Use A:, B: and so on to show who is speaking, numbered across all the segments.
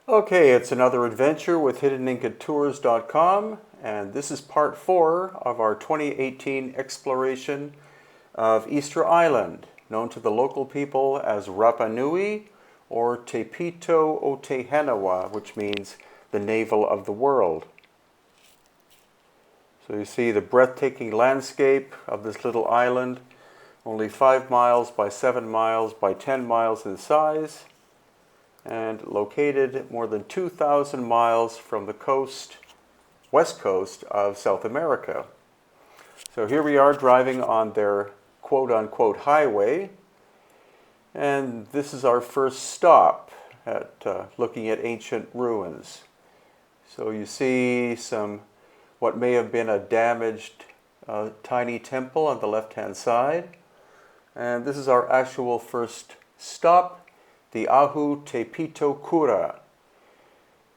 A: Okay, it's another adventure with hiddeninkatours.com, and this is part 4 of our 2018 exploration of Easter Island, known to the local people as Rapa Nui or Te Pito o Te Henawa, which means the navel of the world. So you see the breathtaking landscape of this little island, only 5 miles by 7 miles by 10 miles in size, and located more than 2,000 miles from the west coast of South America. So here we are driving on their quote-unquote highway, and this is our first stop at looking at ancient ruins. So you see what may have been a damaged tiny temple on the left-hand side, and this is our actual first stop, the Ahoo Te Pito Kura.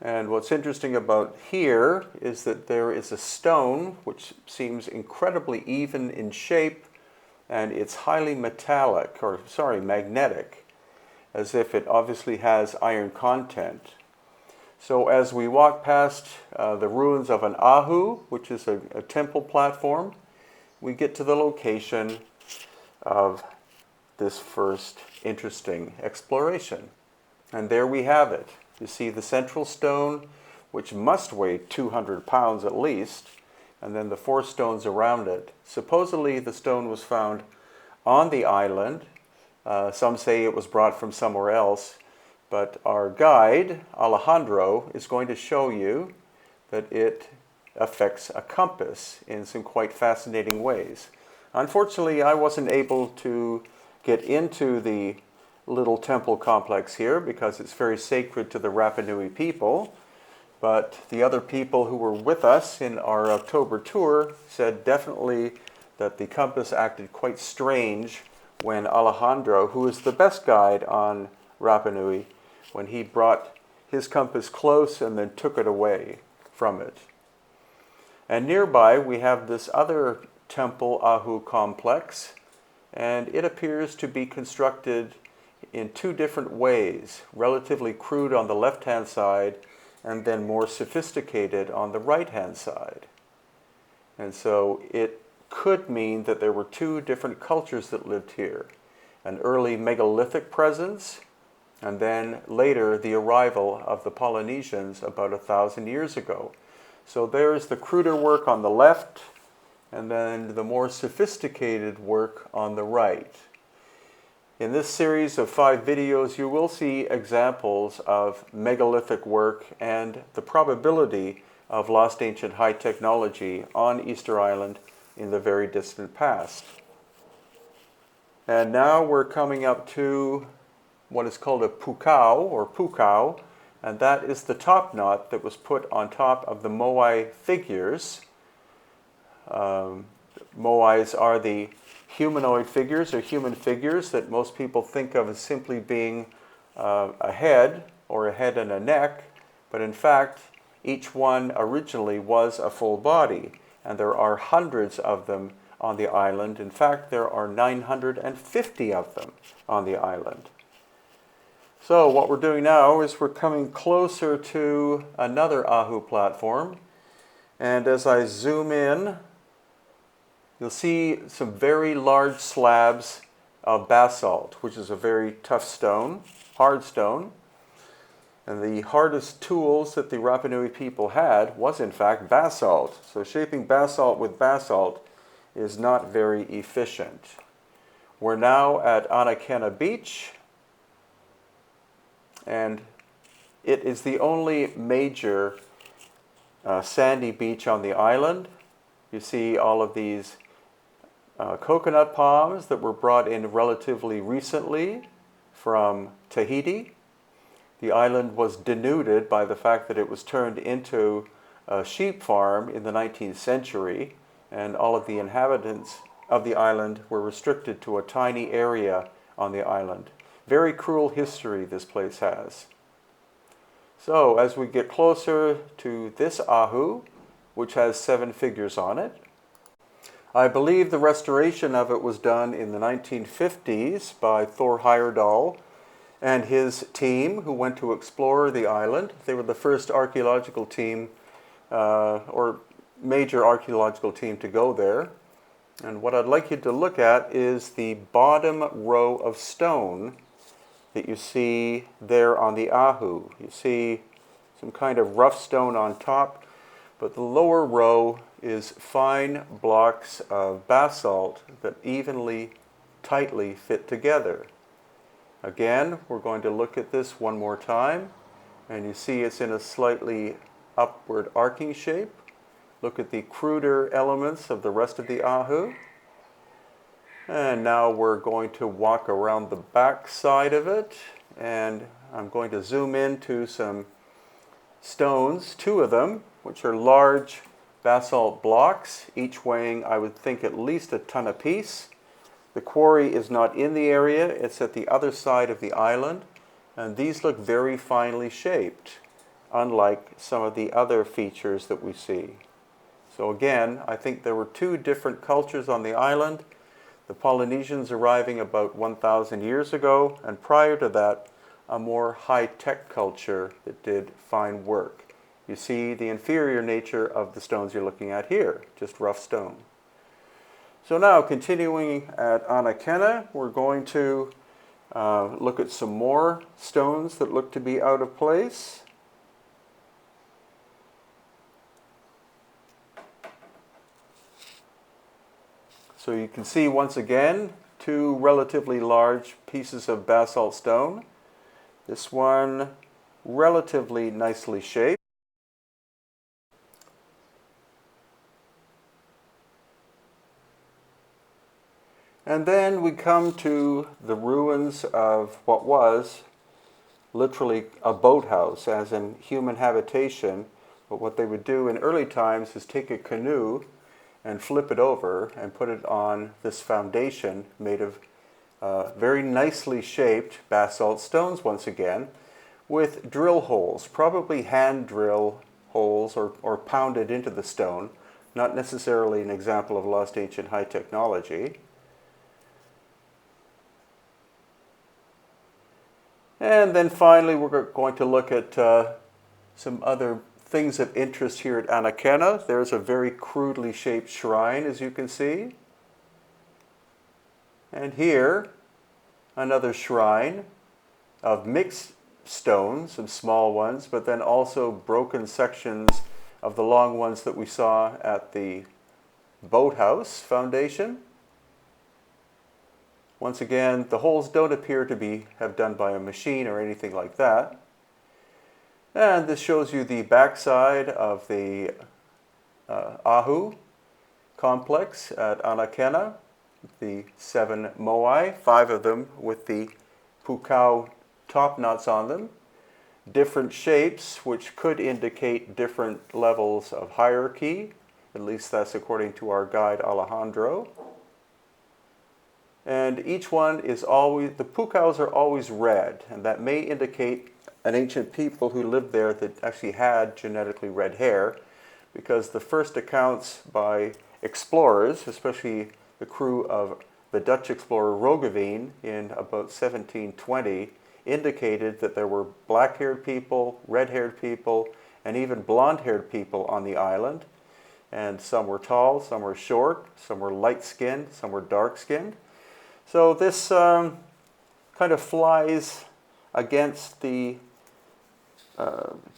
A: And what's interesting about here is that there is a stone which seems incredibly even in shape, and it's highly magnetic, as if it obviously has iron content. So as we walk past the ruins of an Ahoo, which is a temple platform, we get to the location of this first interesting exploration. And there we have it. You see the central stone, which must weigh 200 pounds at least, and then the 4 stones around it. Supposedly the stone was found on the island. Some say it was brought from somewhere else, but our guide, Alejandro, is going to show you that it affects a compass in some quite fascinating ways. Unfortunately, I wasn't able to get into the little temple complex here because it's very sacred to the Rapa Nui people, but the other people who were with us in our October tour said definitely that the compass acted quite strange when Alejandro, who is the best guide on Rapa Nui, when he brought his compass close and then took it away from it. And nearby we have this other temple Ahoo complex, and it appears to be constructed in 2 different ways, relatively crude on the left-hand side and then more sophisticated on the right-hand side. And so it could mean that there were 2 different cultures that lived here, an early megalithic presence, and then later the arrival of the Polynesians about 1,000 years ago. So there's the cruder work on the left, and then the more sophisticated work on the right. In this series of 5 videos, you will see examples of megalithic work and the probability of lost ancient high technology on Easter Island in the very distant past. And now we're coming up to what is called a pukau, and that is the top knot that was put on top of the moai figures. Moais are the humanoid figures or human figures that most people think of as simply being a head or a head and a neck, but in fact each one originally was a full body, and there are hundreds of them on the island. In fact, there are 950 of them on the island. So what we're doing now is we're coming closer to another Ahoo platform, and as I zoom in, you'll see some very large slabs of basalt, which is a very tough stone, hard stone. And the hardest tools that the Rapa Nui people had was in fact basalt. So shaping basalt with basalt is not very efficient. We're now at Anakena Beach, and it is the only major sandy beach on the island. You see all of these coconut palms that were brought in relatively recently from Tahiti. The island was denuded by the fact that it was turned into a sheep farm in the 19th century, and all of the inhabitants of the island were restricted to a tiny area on the island. Very cruel history this place has. So as we get closer to this Ahoo, which has 7 figures on it, I believe the restoration of it was done in the 1950s by Thor Heyerdahl, and his team who went to explore the island. They were the first archaeological team or major archaeological team to go there. And what I'd like you to look at is the bottom row of stone that you see there on the Ahoo. You see some kind of rough stone on top, but the lower row is fine blocks of basalt that evenly, tightly fit together. Again, we're going to look at this one more time, and you see it's in a slightly upward arcing shape. Look at the cruder elements of the rest of the Ahoo. And now we're going to walk around the back side of it, and I'm going to zoom into some stones, two of them, which are large basalt blocks, each weighing, I would think, at least a ton apiece. The quarry is not in the area, it's at the other side of the island, and these look very finely shaped, unlike some of the other features that we see. So again, I think there were two different cultures on the island, the Polynesians arriving about 1,000 years ago, and prior to that, a more high-tech culture that did fine work. You see the inferior nature of the stones you're looking at here, just rough stone. So now, continuing at Anakena, we're going to look at some more stones that look to be out of place. So you can see once again, two relatively large pieces of basalt stone. This one relatively nicely shaped. And then we come to the ruins of what was literally a boathouse, as in human habitation. But what they would do in early times is take a canoe and flip it over and put it on this foundation made of very nicely shaped basalt stones once again, with drill holes, probably hand drill holes or pounded into the stone, not necessarily an example of lost ancient high technology. And then finally, we're going to look at some other things of interest here at Anakena. There's a very crudely shaped shrine, as you can see. And here, another shrine of mixed stones, some small ones, but then also broken sections of the long ones that we saw at the boathouse foundation. Once again, the holes don't appear to have done by a machine or anything like that. And this shows you the backside of the Ahoo complex at Anakena, the 7 moai, 5 of them with the pukao top knots on them. Different shapes, which could indicate different levels of hierarchy. At least that's according to our guide Alejandro. And each one is always, the pukaos are always red, and that may indicate an ancient people who lived there that actually had genetically red hair, because the first accounts by explorers, especially the crew of the Dutch explorer Roggeveen in about 1720, indicated that there were black-haired people, red-haired people, and even blonde-haired people on the island. And some were tall, some were short, some were light-skinned, some were dark-skinned. So this kind of flies against the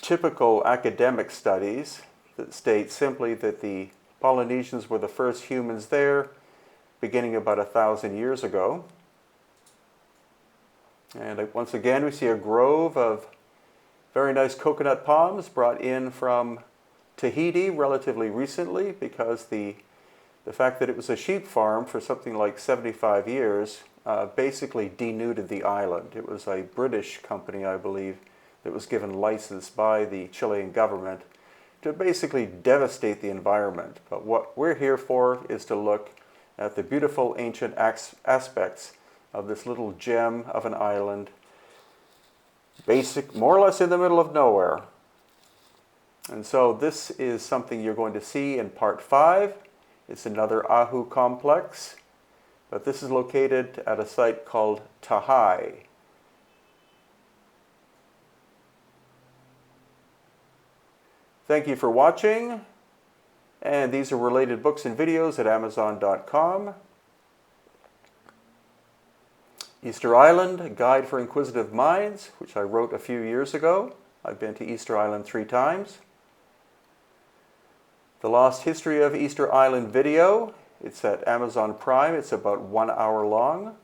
A: typical academic studies that state simply that the Polynesians were the first humans there, beginning about 1,000 years ago. And once again, we see a grove of very nice coconut palms brought in from Tahiti relatively recently, because the fact that it was a sheep farm for something like 75 years basically denuded the island. It was a British company, I believe, that was given license by the Chilean government to basically devastate the environment. But what we're here for is to look at the beautiful ancient aspects of this little gem of an island, more or less in the middle of nowhere. And so this is something you're going to see in part 5. It's another Ahoo complex, but this is located at a site called Tahai. Thank you for watching. And these are related books and videos at Amazon.com. Easter Island, A Guide for Inquisitive Minds, which I wrote a few years ago. I've been to Easter Island 3 times. The Lost History of Easter Island video. It's at Amazon Prime. It's about 1 hour long.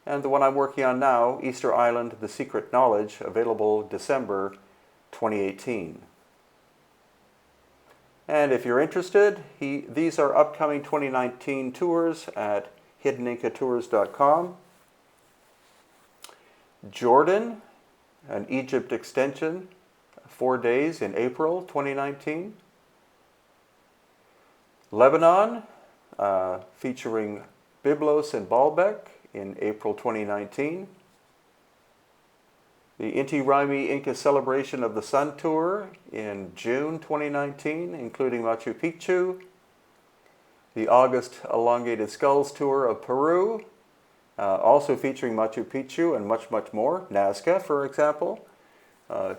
A: And the one I'm working on now, Easter Island, The Secret Knowledge, available December 2018. And if you're interested, these are upcoming 2019 tours at hiddenincatours.com. Jordan, an Egypt extension, 4 days in April 2019. Lebanon, featuring Byblos and Baalbek in April 2019. The Inti Raymi Inca Celebration of the Sun Tour in June 2019, including Machu Picchu. The August Elongated Skulls Tour of Peru, also featuring Machu Picchu and much, much more. Nazca, for example.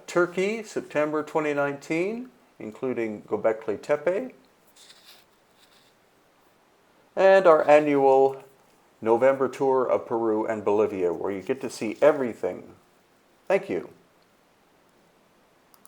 A: Turkey, September 2019, including Göbekli Tepe. And our annual November tour of Peru and Bolivia, where you get to see everything. Thank you.